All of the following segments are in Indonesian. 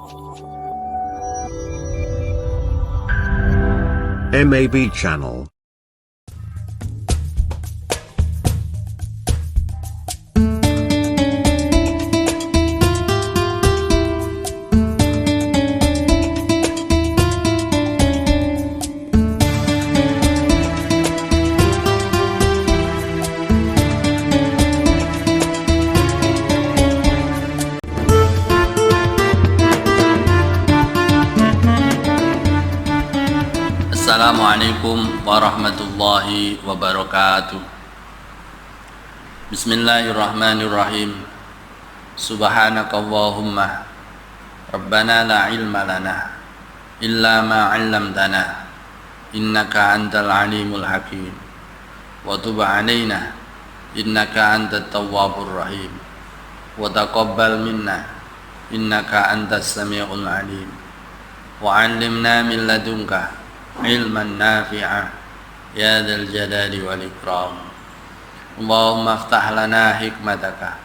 MAB Channel. Assalamualaikum warahmatullahi wabarakatuh. Bismillahirrahmanirrahim. Subhanakallahumma Rabbana la ilma lana illa ma 'allamtana innaka antal alimul hakim wa tub 'alaina innaka antat tawwabur rahim wa taqabbal minna innaka antas samiul alim wa 'allimna min ladunka ilman nafi'a ya dzal jalali wal ikram. Allahumma aftah lana hikmataka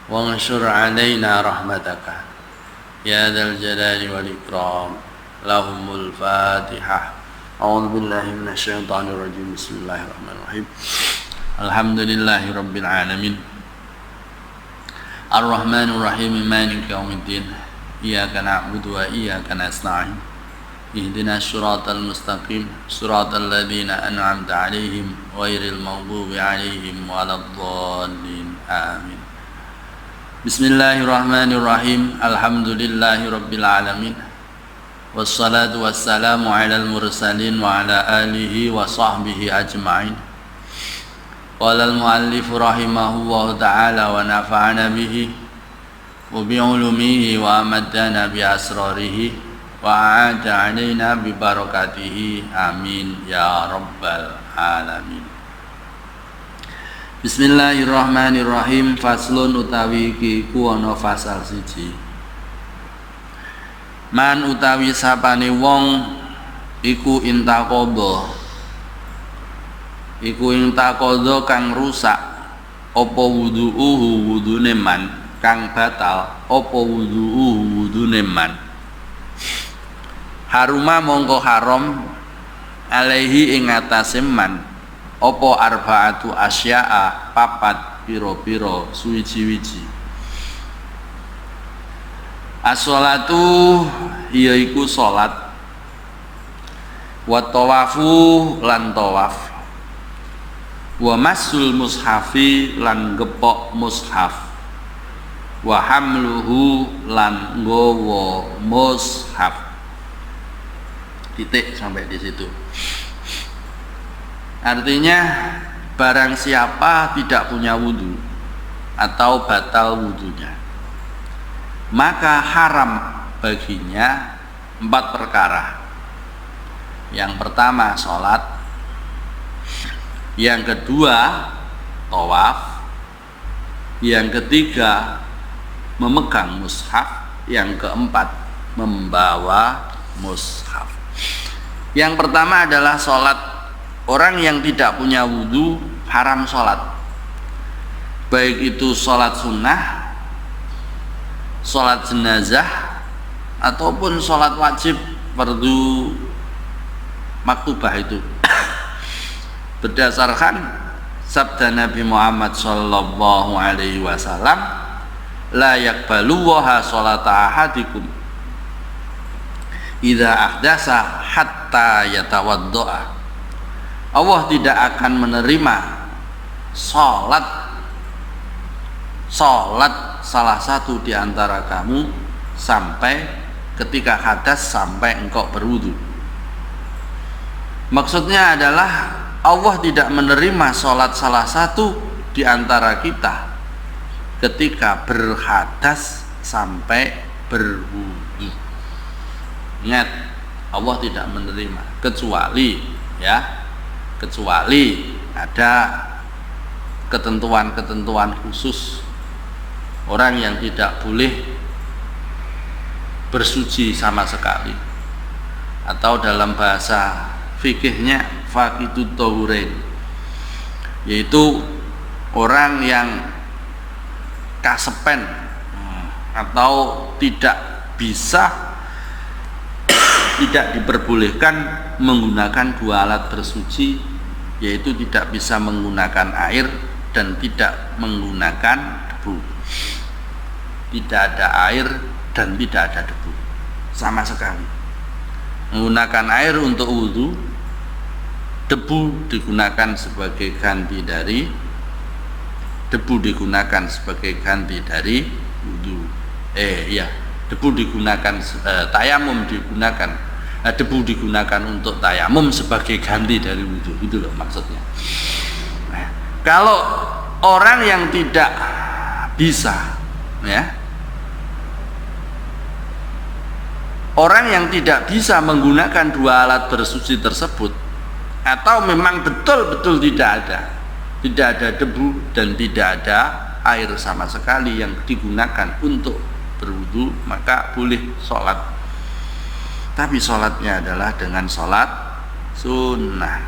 wa anshur alaina rahmataka ya dzal jalali wal ikram. Lahumul Fatihah. A'udzu billahi minasy syaithanir rajim. Bismillahirrahmanirrahim. Alhamdulillahi rabbil alamin. Ar-Rahmanir Rahim. Maliki yaumiddin. Iyyaka na'budu wa iyyaka nasta'in. Ihdinas siratal mustaqim siratal ladzina an'amta 'alaihim ghairil maghdubi 'alaihim waladdallin. Amin. Bismillahirrahmanirrahim. Alhamdulillahi rabbil alamin. Wassalatu wassalamu 'alal mursalin wa 'ala alihi wa sahbihi ajma'in. Qala al-muallif rahimahullahu ta'ala wa nafa'ana bihi wa bi 'ulumihi wa amaddana bi asrarihi wa a'ada alaina bi barakatihi. Amin ya rabbal alamin. Bismillahirrahmanirrahim. Faslun utawi iki ku ana fasal siji. Man utawi sapane wong iku intaqadha kang rusak apa wudu'uhu wudune man, kang batal apa wudu'uhu wudune man. Haruma mongko haram alaihi ing atase man apa arba'atu asya'a papat pira-pira suwiji-wiji. As-sholatu yaiku salat, wa tawafu lan tawaf, wa masul mushafi lan gepok mushaf, wa hamluhu lan nggawa mushaf. Titik sampai di situ. Artinya barang siapa tidak punya wudu atau batal wudunya, maka haram baginya 4 perkara. Yang pertama sholat, yang kedua tawaf, yang ketiga memegang mushaf, yang keempat membawa mushaf. Yang pertama adalah sholat. Orang yang tidak punya wudu haram sholat, baik itu sholat sunnah, sholat jenazah, ataupun sholat wajib fardu maktubah itu. Berdasarkan sabda Nabi Muhammad sallallahu alaihi wasallam, la yaqbalu waha sholata ahadikum idza ahdasa hatta yatawaddoa. Allah tidak akan menerima salat salah satu di antara kamu sampai ketika hadas, sampai engkau berwudu. Maksudnya adalah Allah tidak menerima salat salah satu di antara kita ketika berhadas sampai berwudu. Ingat, Allah tidak menerima kecuali ada ketentuan-ketentuan khusus. Orang yang tidak boleh bersuci sama sekali, atau dalam bahasa fikihnya faqidut tahurain, yaitu orang yang kasepen atau tidak bisa tidak diperbolehkan menggunakan dua alat bersuci, yaitu tidak bisa menggunakan air dan tidak menggunakan debu. Tidak ada air dan tidak ada debu sama sekali. Menggunakan air untuk wudhu, debu digunakan sebagai ganti dari wudhu. Debu digunakan, tayamum digunakan, debu digunakan untuk tayamum sebagai ganti dari wudhu, itu loh maksudnya. Nah, kalau orang yang tidak bisa, orang yang tidak bisa menggunakan dua alat bersuci tersebut, atau memang betul-betul tidak ada debu dan tidak ada air sama sekali yang digunakan untuk berwudu, maka boleh sholat. Tapi sholatnya adalah dengan sholat sunnah.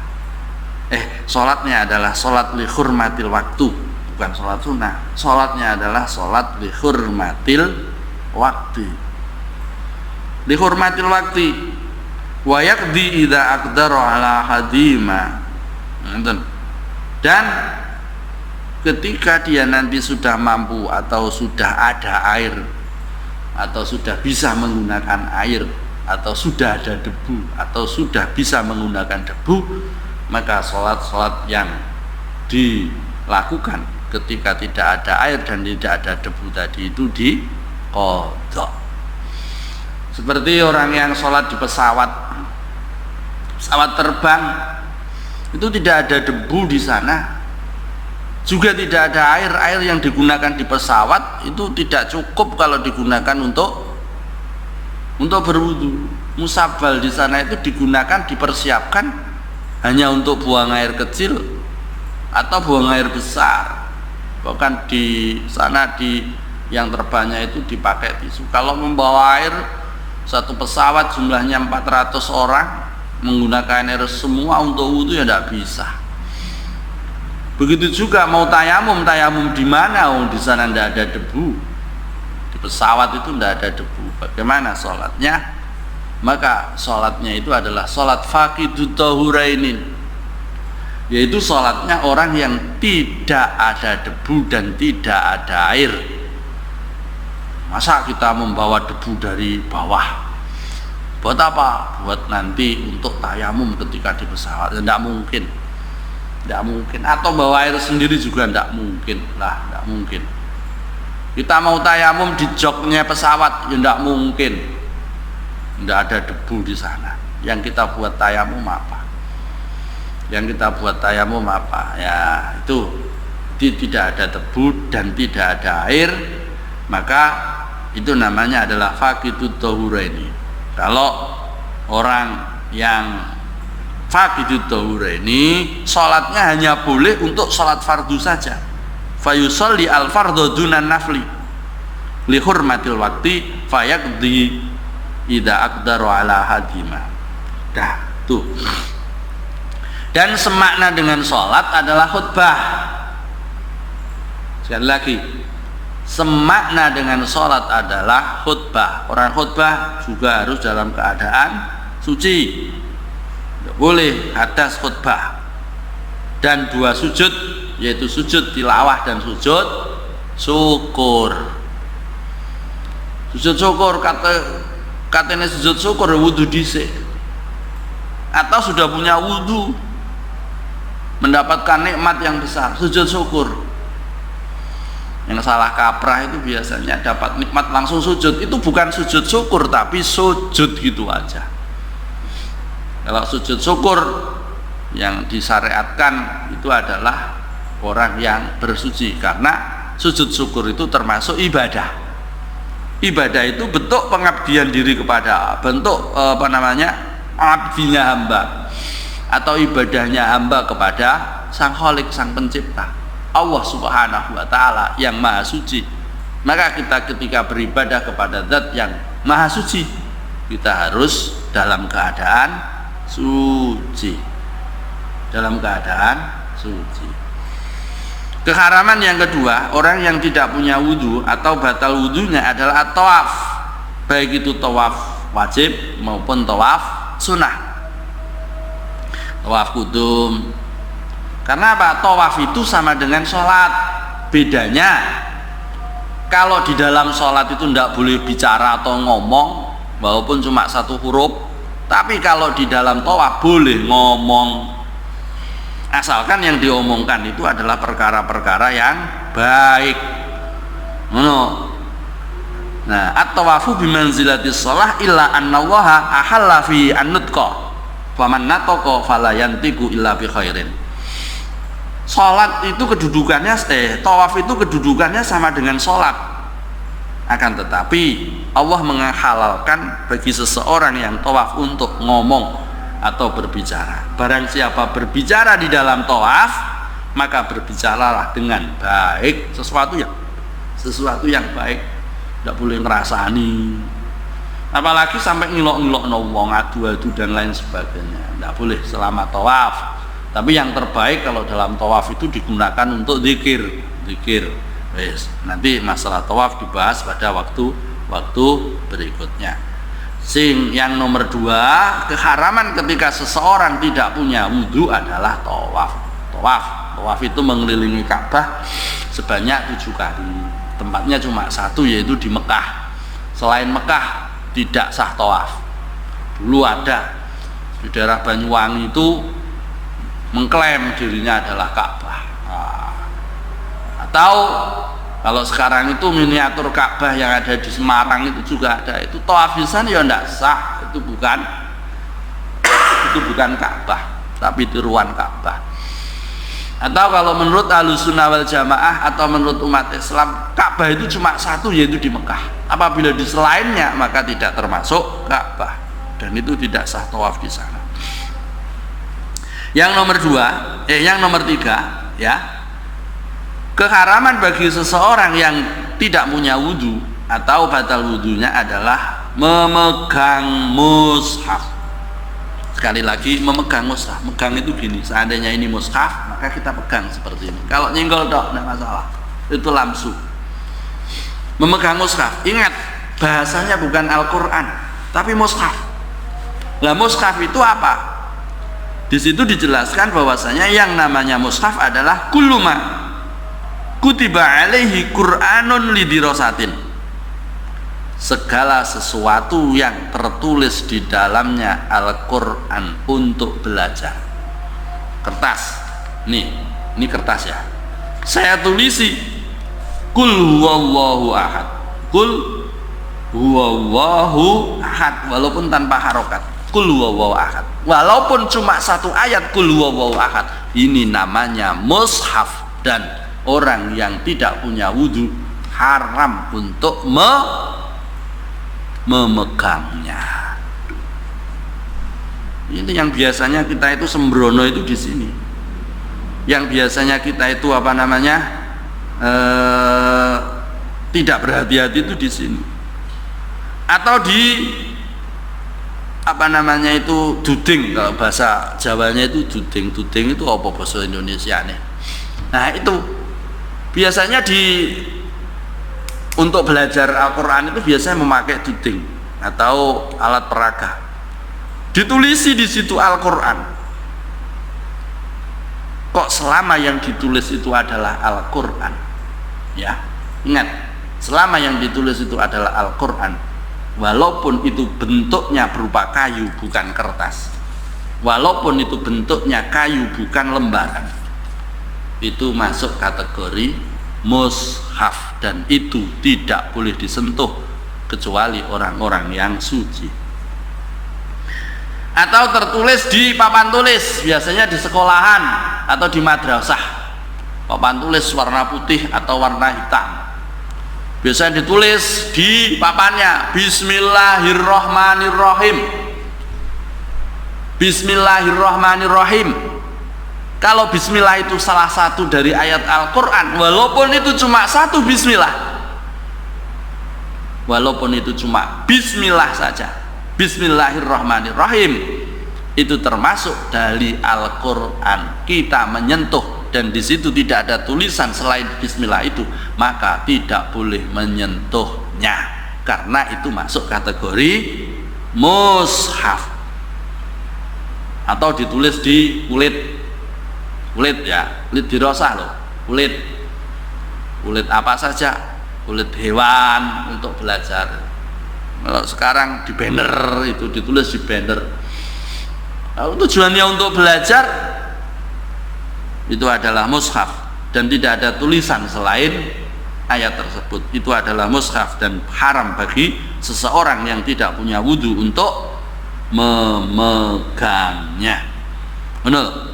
Sholatnya adalah sholat li hurmatil waktu, bukan sholat sunnah. Sholatnya adalah sholat li hurmatil waktu. Li hurmatil waktu wa yaqdi idza aqdara ala hadima. Dan ketika dia nanti sudah mampu atau sudah ada air atau sudah bisa menggunakan air atau sudah ada debu atau sudah bisa menggunakan debu, maka sholat-sholat yang dilakukan ketika tidak ada air dan tidak ada debu tadi itu diqadha. Seperti orang yang sholat di pesawat terbang, itu tidak ada debu di sana, juga tidak ada air yang digunakan di pesawat itu tidak cukup kalau digunakan untuk berwudu. Musabal di sana itu digunakan, dipersiapkan hanya untuk buang air kecil atau buang air besar. Bahkan di sana di yang terbangnya itu dipakai tisu. Kalau membawa air, satu pesawat jumlahnya 400 orang menggunakan air semua untuk wudu ya tidak bisa. Begitu juga mau tayamum di mana? Di sana tidak ada debu. Di pesawat itu tidak ada debu. Bagaimana sholatnya? Maka sholatnya itu adalah sholat faqidut tahurainin, yaitu sholatnya orang yang tidak ada debu dan tidak ada air. Masa kita membawa debu dari bawah? Buat apa? Buat nanti untuk tayamum ketika di pesawat. Tidak mungkin. Atau bawa air sendiri juga tidak mungkin. Tidak mungkin. Kita mau tayamum di joknya pesawat, ya tidak mungkin. Tidak ada debu di sana. Yang kita buat tayamum apa? Ya itu tidak ada debu dan tidak ada air, maka itu namanya adalah faqidut tahuraini. Kalau orang yang faqidut tahuraini, sholatnya hanya boleh untuk sholat fardu saja. Fayusolli al fardhu dunan nafli li hurmatil waqti fayaqdi idza aqdara ala hadima. Tuh. Dan semakna dengan sholat adalah khutbah. Sekali lagi, semakna dengan sholat adalah khutbah. Orang khutbah juga harus dalam keadaan suci. Tidak boleh hadas khutbah. Dan dua sujud, yaitu sujud tilawah dan sujud syukur. Sujud syukur katanya sujud syukur wudu dhisik. Atau sudah punya wudu, mendapatkan nikmat yang besar, sujud syukur. Yang salah kaprah itu biasanya dapat nikmat langsung sujud. Itu bukan sujud syukur, tapi sujud gitu aja. Kalau sujud syukur yang disyariatkan itu adalah orang yang bersuci, karena sujud syukur itu termasuk ibadah. Ibadah itu bentuk pengabdian diri kepada, bentuk abdinya hamba atau ibadahnya hamba kepada Sang Khalik, Sang Pencipta, Allah Subhanahu wa Ta'ala yang Maha Suci. Maka kita ketika beribadah kepada Zat yang Maha Suci, kita harus dalam keadaan suci. Keharaman yang kedua, orang yang tidak punya wudu atau batal wudunya adalah at-tawaf, baik itu tawaf wajib maupun tawaf sunnah, tawaf kudum. Karena apa? Tawaf itu sama dengan sholat. Bedanya kalau di dalam sholat itu tidak boleh bicara atau ngomong walaupun cuma satu huruf, tapi kalau di dalam tawaf boleh ngomong, asalkan yang diomongkan itu adalah perkara-perkara yang baik. Nah, at-tawafu bimanzilatis shalah illa annallaha ahalla fi an-nutqa faman nataqa fala yantiqu illa bi khairin. Sholat itu kedudukannya, tawaf itu kedudukannya sama dengan sholat. Akan tetapi Allah menghalalkan bagi seseorang yang tawaf untuk ngomong atau berbicara. Barang siapa berbicara di dalam tawaf, maka berbicaralah dengan baik, sesuatu yang baik. Tidak boleh ngerasani, apalagi sampai ngilok-ngilok wong, adu-adu dan lain sebagainya. Tidak boleh selama tawaf. Tapi yang terbaik kalau dalam tawaf itu digunakan untuk zikir. Nanti masalah tawaf dibahas pada waktu berikutnya. Yang nomor 2, keharaman ketika seseorang tidak punya wudhu adalah tawaf. Tawaf itu mengelilingi Ka'bah sebanyak 7 kali. Tempatnya cuma satu, yaitu di Mekah. Selain Mekah tidak sah tawaf. Dulu ada di daerah Banyuwangi itu mengklaim dirinya adalah Ka'bah. Atau kalau sekarang itu miniatur Ka'bah yang ada di Semarang itu juga ada. Itu tawaf di sana ya tidak sah. Itu bukan Ka'bah, tapi tiruan Ka'bah. Atau kalau menurut Ahlussunnah wal Jamaah atau menurut umat Islam, Ka'bah itu cuma satu, yaitu di Mekah. Apabila di selainnya maka tidak termasuk Ka'bah, dan itu tidak sah tawaf di sana. Yang nomor 3, ya, keharaman bagi seseorang yang tidak punya wudhu atau batal wudhunya adalah memegang mushaf. Sekali lagi, memegang mushaf. Megang itu gini, seandainya ini mushaf, maka kita pegang seperti ini. Kalau nyenggol dok, tidak masalah, itu lamsu. Memegang mushaf, ingat bahasanya bukan Al-Quran, tapi mushaf. Lah mushaf itu apa? Di situ dijelaskan bahwasanya yang namanya mushaf adalah kulluma kutiba alaihi Qur'anun lidirasatin. Segala sesuatu yang tertulis di dalamnya Al-Qur'an untuk belajar. Kertas. Ini kertas ya. Saya tulisi Qul huwallahu ahad. Qul huwallahu ahad, walaupun tanpa harokat. Qul huwallahu ahad, walaupun cuma satu ayat Qul huwallahu ahad. Ini namanya mushaf, dan orang yang tidak punya wudhu haram untuk memegangnya. Ini yang biasanya kita itu sembrono itu di sini. Yang biasanya kita itu tidak berhati-hati itu di sini. Atau di duding, kalau bahasa Jawanya itu duding. Duding itu apa bahasa Indonesia nih? Nah, itu biasanya untuk belajar Al-Quran itu biasanya memakai duding atau alat peraga. Ditulisi di situ Al-Quran. Kok selama yang ditulis itu adalah Al-Quran, ya, ingat, selama yang ditulis itu adalah Al-Quran, walaupun itu bentuknya berupa kayu bukan kertas, walaupun itu bentuknya kayu bukan lembaran, itu masuk kategori mushaf, dan itu tidak boleh disentuh kecuali orang-orang yang suci. Atau tertulis di papan tulis, biasanya di sekolahan atau di madrasah, papan tulis warna putih atau warna hitam. Biasanya ditulis di papannya Bismillahirrahmanirrahim. Bismillahirrahmanirrahim. Kalau bismillah itu salah satu dari ayat Al-Quran, walaupun itu cuma satu bismillah, walaupun itu cuma bismillah saja, Bismillahirrahmanirrahim, itu termasuk dari Al-Quran. Kita menyentuh dan di situ tidak ada tulisan selain bismillah itu, maka tidak boleh menyentuhnya. karena itu masuk kategori mushaf atau ditulis di kulit ya, kulit dirosah loh, kulit apa saja, kulit hewan untuk belajar. Kalau sekarang di banner itu ditulis di banner. Kalau tujuannya untuk belajar itu adalah mushaf dan tidak ada tulisan selain ayat tersebut, itu adalah mushaf dan haram bagi seseorang yang tidak punya wudu untuk memegangnya. Benar?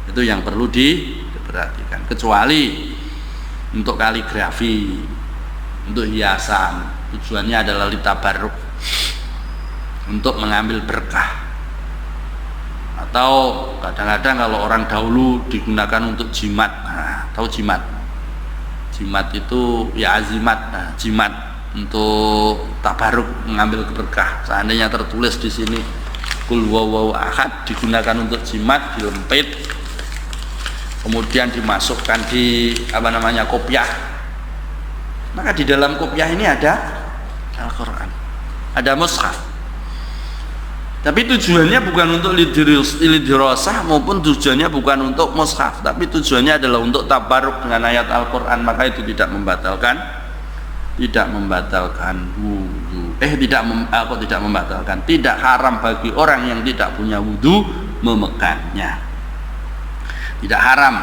Itu yang perlu diperhatikan. Kecuali untuk kaligrafi, untuk hiasan, tujuannya adalah litabarruk, untuk mengambil berkah. Atau kadang-kadang kalau orang dahulu digunakan untuk jimat. Nah, tahu jimat? Jimat itu ya azimat. Nah, jimat untuk tabaruk, mengambil berkah. Seandainya tertulis di sini kul huwallahu ahad, digunakan untuk jimat, dilempit, kemudian dimasukkan di kopiah. Maka di dalam kopiah ini ada Al-Quran, ada mushaf. Tapi tujuannya bukan untuk lidirosah maupun tujuannya bukan untuk mushaf, tapi tujuannya adalah untuk tabaruk dengan ayat Al-Quran. Maka itu tidak membatalkan wudu. Tidak haram bagi orang yang tidak punya wudu memegangnya. Tidak haram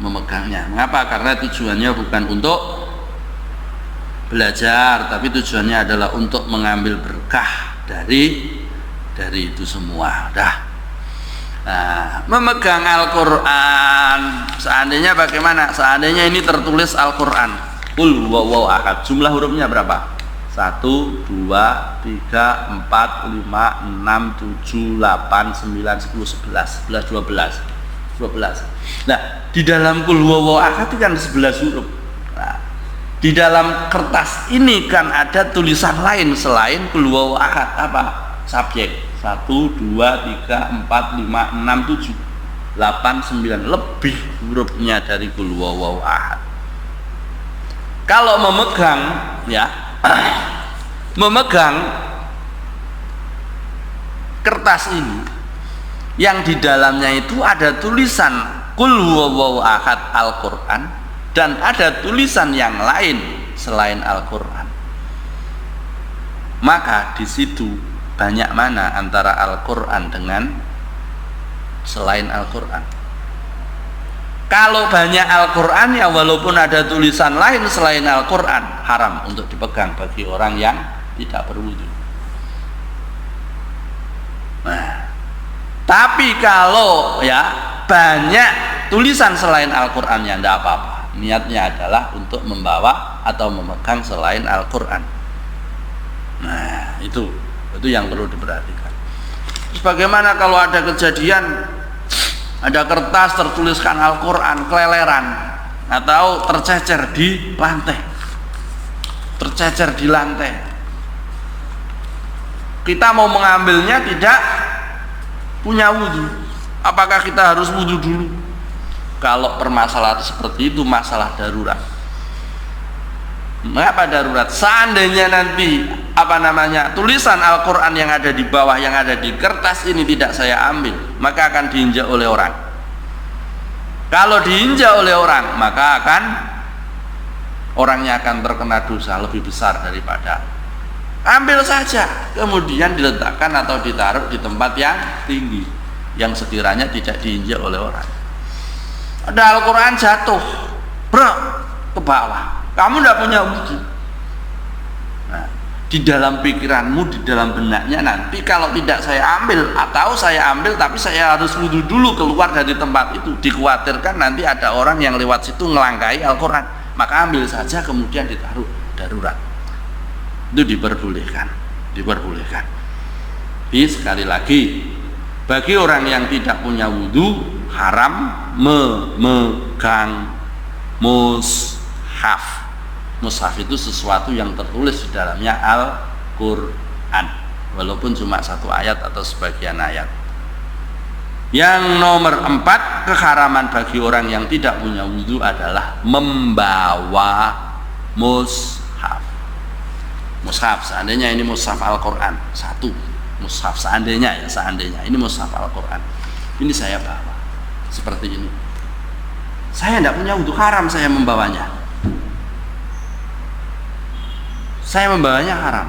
memegangnya. Mengapa? Karena tujuannya bukan untuk belajar, tapi tujuannya adalah untuk mengambil berkah dari itu semua. Nah, memegang Al-Quran, seandainya bagaimana? Seandainya ini tertulis Al-Quran Qul huwallahu ahad, jumlah hurufnya berapa? 1, 2, 3, 4, 5, 6, 7, 8, 9, 10, 11, 12. Nah, di dalam Qul huwallahu ahad itu kan 11 huruf. Nah, di dalam kertas ini kan ada tulisan lain selain Qul huwallahu ahad. Apa? Subjek 1, 2, 3, 4, 5, 6, 7, 8, 9, lebih hurufnya dari Qul huwallahu ahad. Kalau memegang ya memegang kertas ini yang di dalamnya itu ada tulisan Qul huwallahu ahad Al-Quran dan ada tulisan yang lain selain Al-Quran, maka di situ banyak mana antara Al-Quran dengan selain Al-Quran? Kalau banyak Al-Quran ya walaupun ada tulisan lain selain Al-Quran, haram untuk dipegang bagi orang yang tidak berwudu. Nah, tapi kalau ya banyak tulisan selain Al-Quran ya tidak apa-apa. Niatnya adalah untuk membawa atau memegang selain Al-Quran. Nah, itu yang perlu diperhatikan. Terus bagaimana kalau ada kejadian ada kertas tertuliskan Al-Quran keleleran atau tercecer di lantai, kita mau mengambilnya tidak punya wudu, apakah kita harus wudu dulu? Kalau permasalahan seperti itu masalah darurat. Mengapa darurat? Seandainya nanti tulisan Al-Quran yang ada di bawah, yang ada di kertas ini tidak saya ambil, maka akan diinjak oleh orang. Kalau diinjak oleh orang, maka orangnya akan terkena dosa lebih besar daripada ambil saja kemudian diletakkan atau ditaruh di tempat yang tinggi yang sekiranya tidak diinjak oleh orang. Ada Al-Quran jatuh ke bawah, kamu tidak punya wudu. Nah, di dalam pikiranmu, di dalam benaknya nanti kalau tidak saya ambil atau saya ambil tapi saya harus wudu dulu keluar dari tempat itu, dikhawatirkan nanti ada orang yang lewat situ ngelangkai Al-Quran, maka ambil saja kemudian ditaruh darurat. Itu diperbolehkan. Jadi sekali lagi, bagi orang yang tidak punya wudu haram memegang mushaf. Mushaf itu sesuatu yang tertulis di dalamnya Al-Quran, walaupun cuma satu ayat atau sebagian ayat. Yang nomor 4, keharaman bagi orang yang tidak punya wudu adalah membawa mushaf. mushaf, seandainya ini mushaf Al-Quran, satu mushaf, seandainya ini mushaf Al-Quran, ini saya bawa seperti ini, saya tidak punya wudhu, haram saya membawanya, haram.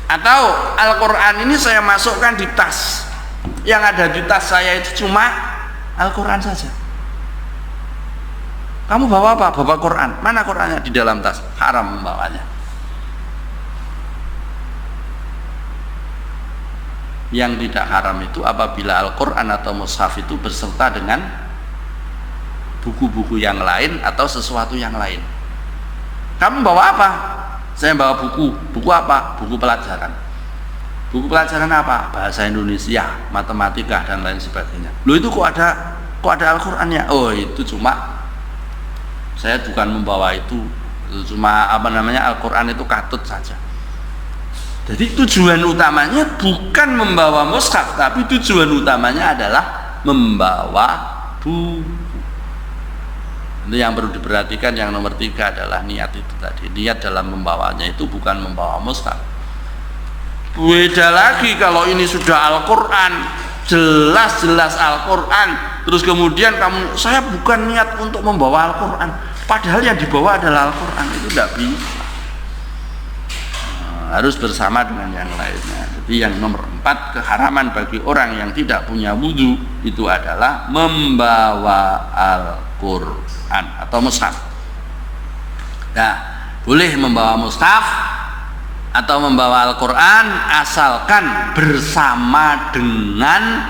Atau Al-Quran ini saya masukkan di tas, yang ada di tas saya itu cuma Al-Quran saja. Kamu bawa apa? Bawa Quran. Mana Qurannya? Di dalam tas. Haram membawanya. Yang tidak haram itu apabila Al-Quran atau mushaf itu berserta dengan buku-buku yang lain atau sesuatu yang lain. Kamu bawa apa? Saya bawa buku. Buku apa? Buku pelajaran. Buku pelajaran apa? Bahasa Indonesia, matematika dan lain sebagainya. Loh, itu kok ada Al-Qur'annya? Oh, itu cuma saya bukan membawa itu cuma Al-Qur'an itu katut saja. Jadi tujuan utamanya bukan membawa mushaf, tapi tujuan utamanya adalah membawa buku. Itu yang perlu diperhatikan. Yang nomor 3 adalah niat itu tadi. Niat dalam membawanya itu bukan membawa mushaf. Beda lagi kalau ini sudah Al-Quran, jelas-jelas Al-Quran, terus kemudian saya bukan niat untuk membawa Al-Quran, padahal yang dibawa adalah Al-Quran, itu tidak bisa. Harus bersama dengan yang lainnya. Jadi yang nomor 4, keharaman bagi orang yang tidak punya wudhu itu adalah membawa Al-Quran atau mushaf. Nah, boleh membawa mushaf atau membawa Al-Quran asalkan bersama dengan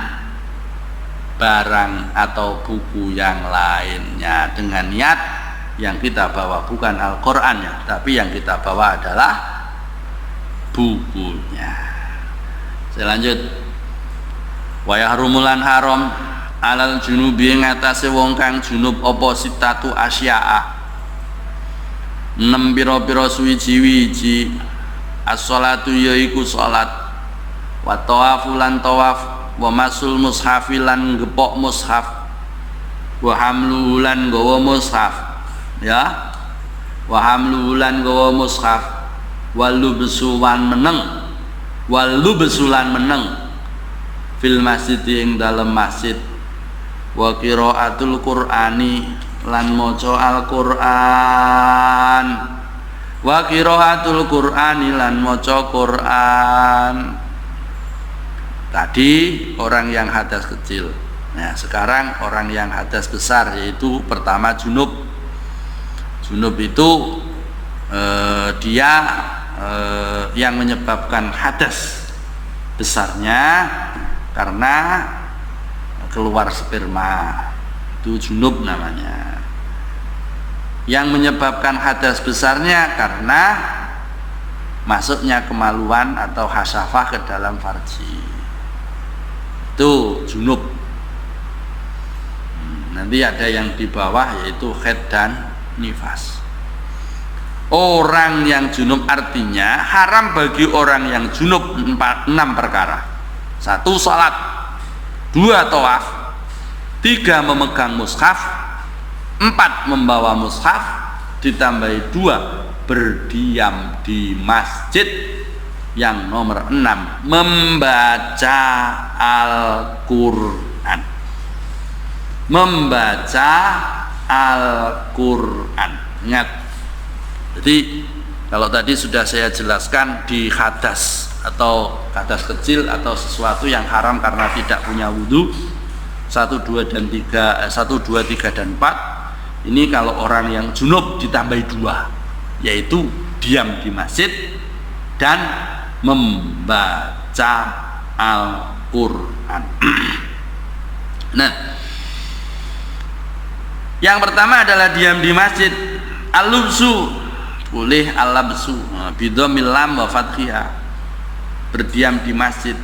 barang atau buku yang lainnya, dengan niat yang kita bawa bukan Al-Qurannya, tapi yang kita bawa adalah bukunya. Saya lanjut. Wa yahrumulan haram alal junubi ngatasé wong kang junub apa sitatu asya'a, 6 pira-pira suwiji-wiji. As-sholatu yaiku sholat, wa tawafu lan tawaf, wa masul mushafi lan gepok mushaf, wa hamluhu lan gawa mushaf, ya, wa hamluhu lan gawa mushaf, walu besulan meneng fil masjid ing dalem masjid, wa qiraatul qur'ani lan maca Al-Qur'an, wa qiraatul qur'ani lan maca Qur'an. Tadi orang yang hadas kecil. Nah, sekarang orang yang hadas besar, yaitu pertama junub. Junub itu dia yang menyebabkan hadas besarnya karena keluar sperma, itu junub namanya. Yang menyebabkan hadas besarnya karena masuknya kemaluan atau hasyafah ke dalam farji, itu junub. Nanti ada yang di bawah yaitu haid dan nifas. Orang yang junub artinya haram bagi orang yang junub 6 perkara. 1 salat, 2 tawaf, 3 memegang mushaf, 4 membawa mushaf, ditambahi 2 berdiam di masjid, yang nomor 6 membaca Al-Quran. Membaca Al-Quran. Ingat. Jadi kalau tadi sudah saya jelaskan di hadas atau hadas kecil atau sesuatu yang haram karena tidak punya wudhu, 1, 2, dan 3, 1, 2, 3, dan 4. Ini kalau orang yang junub ditambahi 2, yaitu diam di masjid dan membaca Al-Quran. Nah, yang pertama adalah diam di masjid. Al-lubsu, boleh al-labsu bidhamil lam wa fathiha, berdiam di masjid.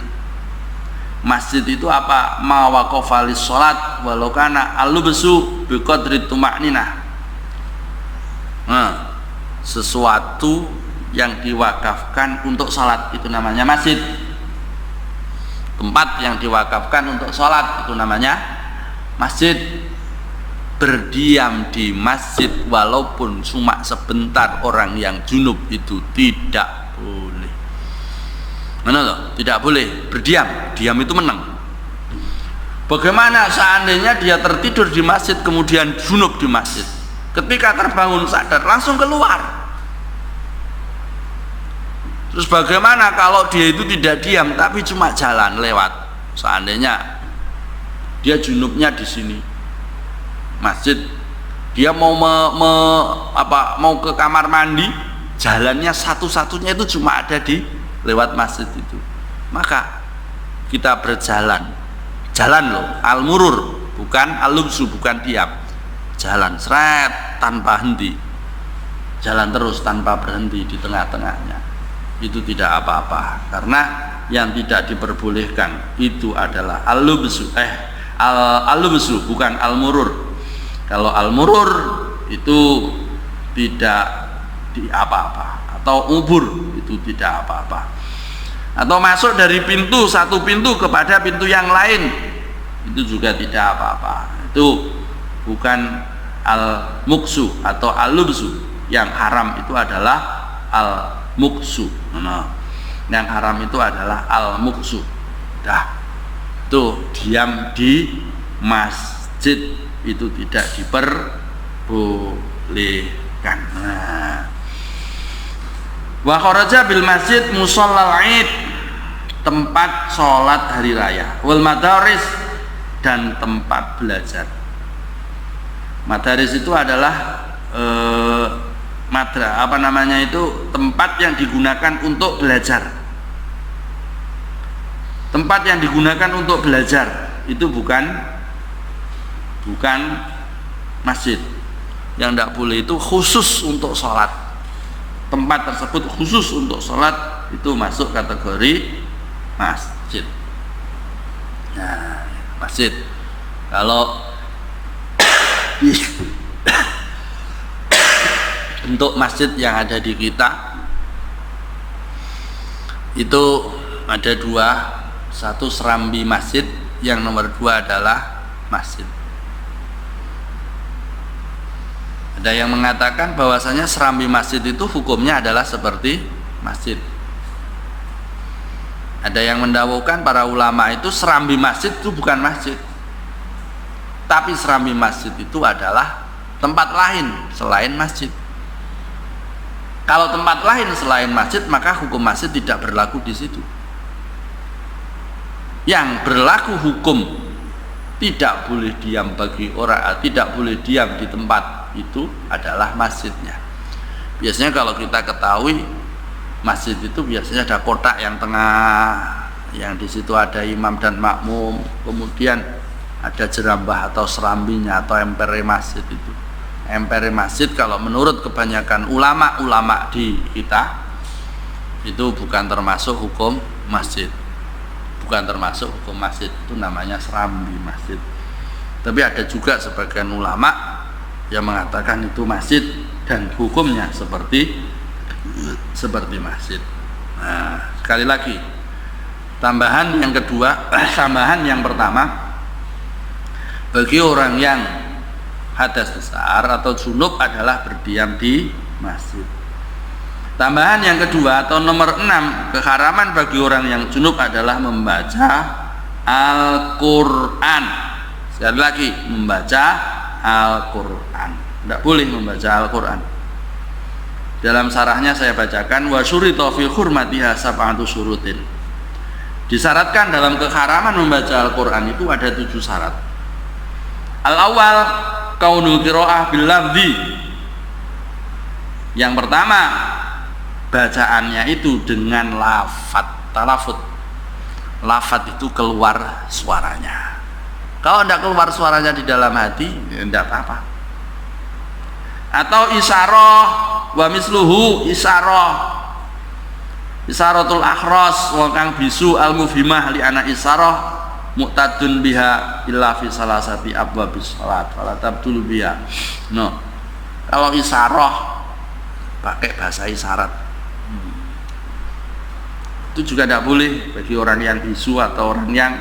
Masjid itu apa? Ma waqafa lis salat walau kana al-lubsu biqadri tuma'ninah. Sesuatu yang diwakafkan untuk salat itu namanya masjid. Tempat yang diwakafkan untuk salat itu namanya masjid. berdiam di masjid walaupun cuma sebentar orang yang junub itu tidak boleh. Mana loh? Tidak boleh berdiam. Diam itu menang. Bagaimana seandainya dia tertidur di masjid kemudian junub di masjid? Ketika terbangun sadar langsung keluar. Terus bagaimana kalau dia itu tidak diam tapi cuma jalan lewat? Seandainya dia junubnya di sini masjid, dia mau mau ke kamar mandi, jalannya satu-satunya itu cuma ada di lewat masjid itu, maka kita berjalan, jalan loh, al-murur, bukan al-lubsu, bukan diam, jalan seret tanpa henti, jalan terus tanpa berhenti di tengah-tengahnya, itu tidak apa-apa, karena yang tidak diperbolehkan itu adalah al-lubsu, al-lubsu bukan al-murur. Kalau al-murur itu tidak di apa-apa, atau ubur itu tidak apa-apa, atau masuk dari pintu satu pintu kepada pintu yang lain itu juga tidak apa-apa. Itu bukan al-muksu atau al-lubsu. Yang haram itu adalah al-muksu. Yang haram itu adalah al-muksu. Dah, itu diam di masjid itu tidak diperbolehkan. Wa kharaja bil masjid musallal id, tempat sholat hari raya, wal madaris, dan tempat belajar. Madaris itu adalah tempat yang digunakan untuk belajar. Tempat yang digunakan untuk belajar itu bukan masjid. Yang tidak boleh itu khusus untuk sholat. Tempat tersebut khusus untuk sholat itu masuk kategori masjid. Nah, masjid. Kalau bentuk masjid yang ada di kita itu ada dua, satu serambi masjid, yang nomor dua adalah masjid. Ada yang mengatakan bahwasanya serambi masjid itu hukumnya adalah seperti masjid. Ada yang mendawuhkan para ulama itu serambi masjid itu bukan masjid, tapi serambi masjid itu adalah tempat lain selain masjid. Kalau tempat lain selain masjid, maka hukum masjid tidak berlaku di situ. Yang berlaku hukum tidak boleh diam bagi orang, tidak boleh diam di tempat itu adalah masjidnya. Biasanya kalau kita ketahui masjid itu biasanya ada kotak yang tengah, yang di situ ada imam dan makmum, kemudian ada jerambah atau serambinya atau empere masjid itu. Empere masjid kalau menurut kebanyakan ulama-ulama di kita itu bukan termasuk hukum masjid. Bukan termasuk hukum masjid, itu namanya serambi masjid. Tapi ada juga sebagian ulama yang mengatakan itu masjid dan hukumnya seperti masjid. Nah, sekali lagi tambahan yang kedua, tambahan yang pertama, bagi orang yang hadas besar atau junub adalah berdiam di masjid. Tambahan yang kedua atau nomor 6, keharaman bagi orang yang junub adalah membaca Al-Quran. Sekali lagi, membaca Al-Quran. Tidak boleh membaca Al-Quran. Dalam sarahnya saya bacakan, wa syurita fi hurmatiha sab'atu syurutin. Disyaratkan dalam keharaman membaca Al-Quran itu ada 7 syarat. Al-awwal kaunul qiraah bil lafzi. Yang pertama, bacaannya itu dengan lafaz, talafut. Lafaz itu keluar suaranya. Kalau tidak keluar suaranya di dalam hati, tidak apa-apa. Atau isyarah wa misluhu isyarah. Isyaratul akhras wa kang bisu al mufhimah li ana isyarah muqtadun biha illa fi salasati abwabis salat wala tabdul biha. No. Kalau isyarah pakai bahasa isyarat. Itu juga tidak boleh bagi orang yang bisu atau orang yang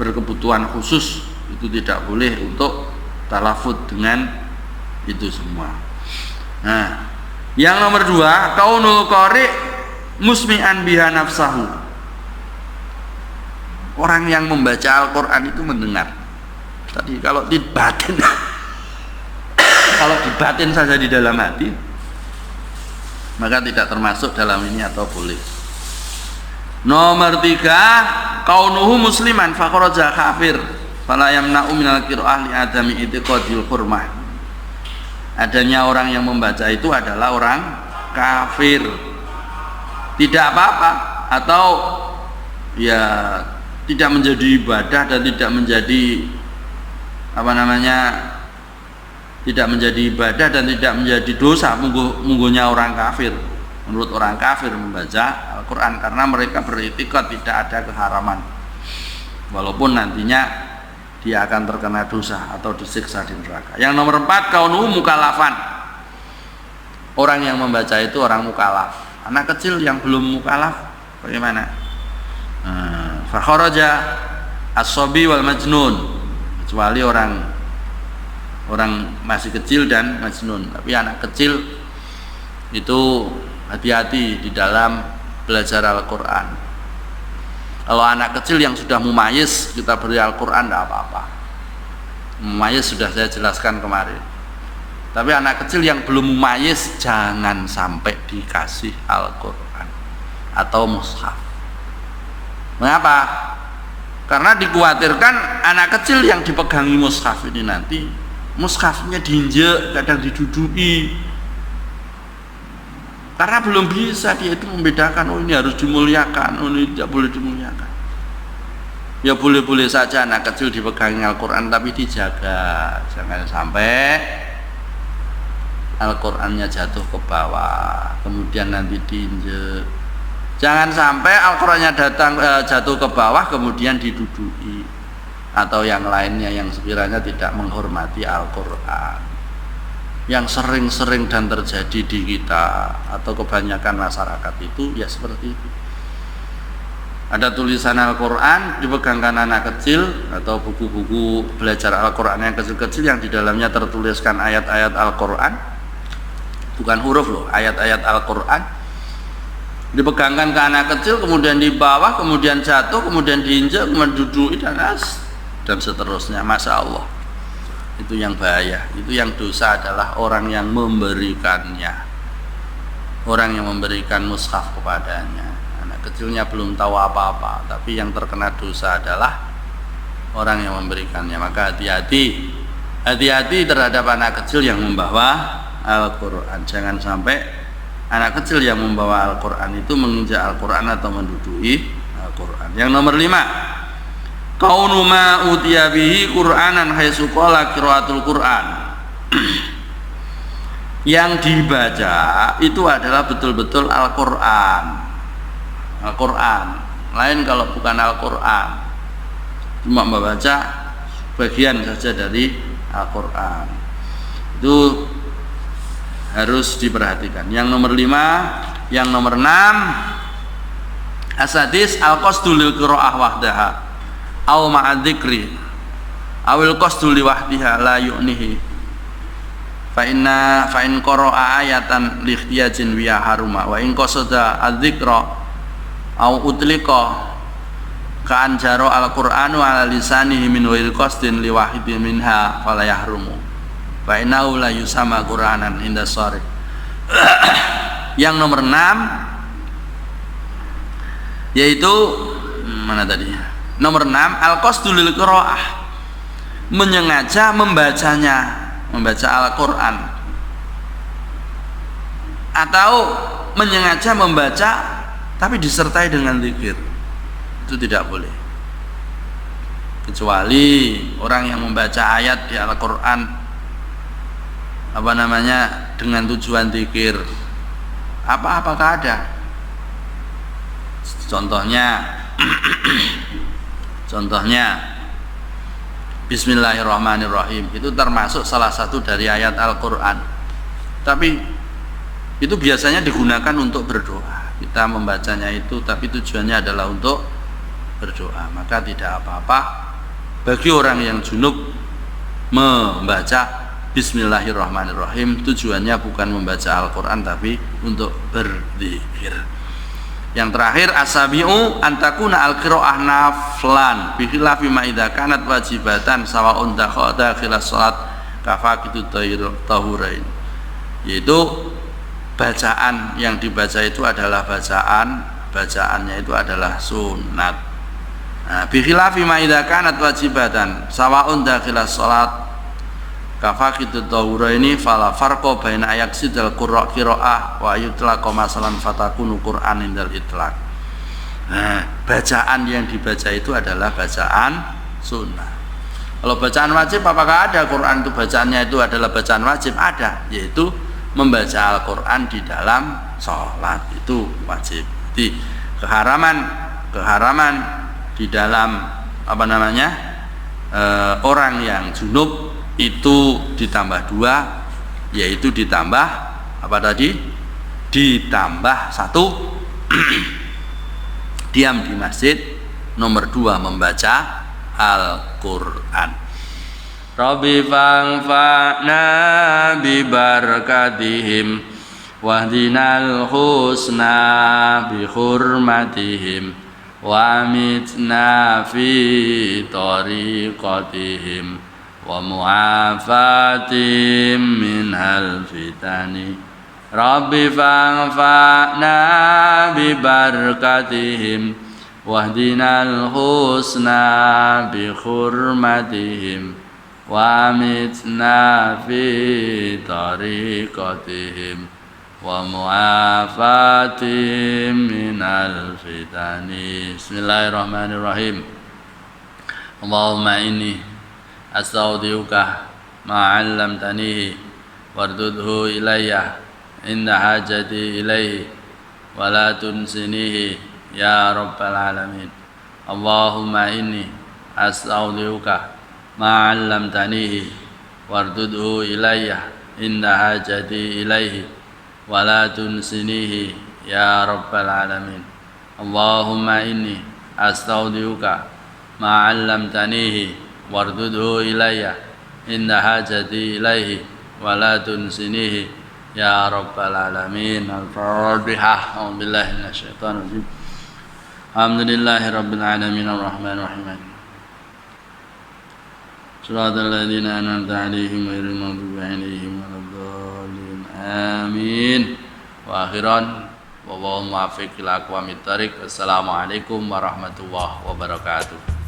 berkebutuhan khusus, itu tidak boleh untuk talafut dengan itu semua. Nah, yang nomor 2, kaunul qari musmi'an biha nafsahu. Orang yang membaca Al-Qur'an itu mendengar. Tadi kalau di batin kalau di batin saja di dalam hati, maka tidak termasuk dalam ini atau boleh. Nomor 3, kaunuhu musliman faqaraja kafir fala yamna'u minal qira'ah li adami itiqadil hurmah. Adanya orang yang membaca itu adalah orang kafir, tidak apa-apa, atau ya tidak menjadi ibadah dan tidak menjadi tidak menjadi ibadah dan tidak menjadi dosa mungguhnya orang kafir. Menurut orang kafir membaca Al-Quran, karena mereka beriktikad tidak ada keharaman, walaupun nantinya dia akan terkena dosa atau disiksa di neraka. Yang nomor 4, kaunuhu mukallafan. Orang yang membaca itu orang mukallaf. Anak kecil yang belum mukallaf bagaimana? Fa kharaja as-sabi wal majnun, kecuali orang masih kecil dan majnun. Tapi anak kecil itu hati-hati di dalam belajar Al-Quran. Kalau anak kecil yang sudah mumayyiz kita beri Al-Quran tidak apa-apa. Mumayyiz sudah saya jelaskan kemarin. Tapi anak kecil yang belum mumayyiz jangan sampai dikasih Al-Quran atau mushaf. Mengapa? Karena dikhawatirkan anak kecil yang dipegangi mushaf ini nanti mushafnya diinjek, kadang diduduki, karena belum bisa dia itu membedakan, oh ini harus dimuliakan, oh ini tidak boleh dimuliakan. Ya boleh-boleh saja anak kecil dipegangi Al-Quran, tapi dijaga jangan sampai Al-Qurannya jatuh ke bawah kemudian nanti diinjek. Jangan sampai Al-Qurannya jatuh ke bawah kemudian diduduki atau yang lainnya yang sekiranya tidak menghormati Al-Quran, yang sering-sering dan terjadi di kita atau kebanyakan masyarakat itu ya seperti itu. Ada tulisan Al-Quran dipegangkan anak kecil atau buku-buku belajar Al-Quran yang kecil-kecil yang di dalamnya tertuliskan ayat-ayat Al-Quran, bukan huruf loh, ayat-ayat Al-Quran dipegangkan ke anak kecil, kemudian di bawah, kemudian jatuh, kemudian diinjak, kemudian duduk dan seterusnya. Masya Allah, itu yang bahaya. Itu yang dosa adalah orang yang memberikannya, orang yang memberikan mushaf kepadanya. Anak kecilnya belum tahu apa-apa, tapi yang terkena dosa adalah orang yang memberikannya. Maka hati-hati terhadap anak kecil yang membawa Al-Quran. Jangan sampai anak kecil yang membawa Al-Quran itu menginjak Al-Quran atau menduduki Al-Quran. Yang nomor 5, kaunu ma utiya bihi Qur'anan haitsu qala qiraatul Qur'an. Yang dibaca itu adalah betul-betul Al-Qur'an. Al-Qur'an. Lain kalau bukan Al-Qur'an, cuma membaca bagian saja dari Al-Qur'an. Itu harus diperhatikan. Yang nomor 5, yang nomor 6, asadis al-qasdu lil qiraah wahdaha aw ma'adzikri awil qasdu li wahdiha la yu'nihi fa in qara'a ayatan li ikhtiyajin wa haruma wa in qasada adzikra aw utliqa ka anjaro al-qur'anu ala lisanihi min ghairi qasdin li wahidin minha fala yahrumu fa innahu la yusama qur'anan inda sharih. Yang nomor 6 yaitu mana tadi? Nomor 6, al-qasdu lil qiraah, menyengaja membaca Al-Qur'an atau menyengaja membaca tapi disertai dengan zikir. Itu tidak boleh. Kecuali orang yang membaca ayat di Al-Qur'an dengan tujuan zikir. Apakah ada? Contohnya Bismillahirrahmanirrahim itu termasuk salah satu dari ayat Al-Quran, tapi itu biasanya digunakan untuk berdoa. Kita membacanya itu tapi tujuannya adalah untuk berdoa, maka tidak apa-apa bagi orang yang junub membaca Bismillahirrahmanirrahim. Tujuannya bukan membaca Al-Quran tapi untuk berzikir. Yang terakhir asabi'u antakuna al-qira'ah naflan bi khilafi ma idza kanat wajibatan sawa'un dakhilas salat kafakitu tahurain. Yaitu bacaan yang dibaca itu adalah bacaannya itu adalah sunat. Nah, bi khilafi ma idza kanat wajibatan sawa'un dakhilas salat kafakitu tahuraini fala farqa baina ayaqsidal qira'ah wa yutlaqa masalan fatakunu qur'an indal itlaq. Nah, bacaan yang dibaca itu adalah bacaan sunnah. Kalau bacaan wajib apakah ada Quran itu bacaannya itu adalah bacaan wajib? Ada, yaitu membaca Al-Quran di dalam sholat itu wajib. Jadi keharaman di dalam orang yang junub itu ditambah 2, yaitu ditambah ditambah 1 diam di masjid, nomor 2 membaca Al-Quran. Rabbi fa'na bi barakatihim wahdinal husna bi hurmatihim wa amitna fi tariqatihim wa mu'afatim minhal fitani. Rabbi fa'na bi barakatihim wahdinal husna bi hurmatihim wa amitna fi tariqatihim wa mu'afatim minal fitani. Bismillahirrahmanirrahim. Allahumma inni astaudiuka ma'allamtanihi wardudhu ilayya inda hajati ilayhi wa la tunsinihi ya rabbal alamin. Allahumma inni astaudiuka ma'allamtanihi wardudhu ilayya inda hajati ilayhi wa la tunsinihi ya rabbal alamin. Allahumma inni astaudiuka ma'allamtanihi wardudhu ilayya inda hajati ilayhi wa la tunsinihi ya rabbal alamin. Al-Fatihah. A'udzubillahi minasyaitonir rajim. Alhamdulillahi rabbil alamin arrahmanir rahim. Shiratal ladzina an'amta 'alaihim ghairil maghdubi 'alaihim waladdallin. Amin. Wa akhiran wa muwaffiq ila aqwamit thariq. Assalamualaikum warahmatullahi wabarakatuh.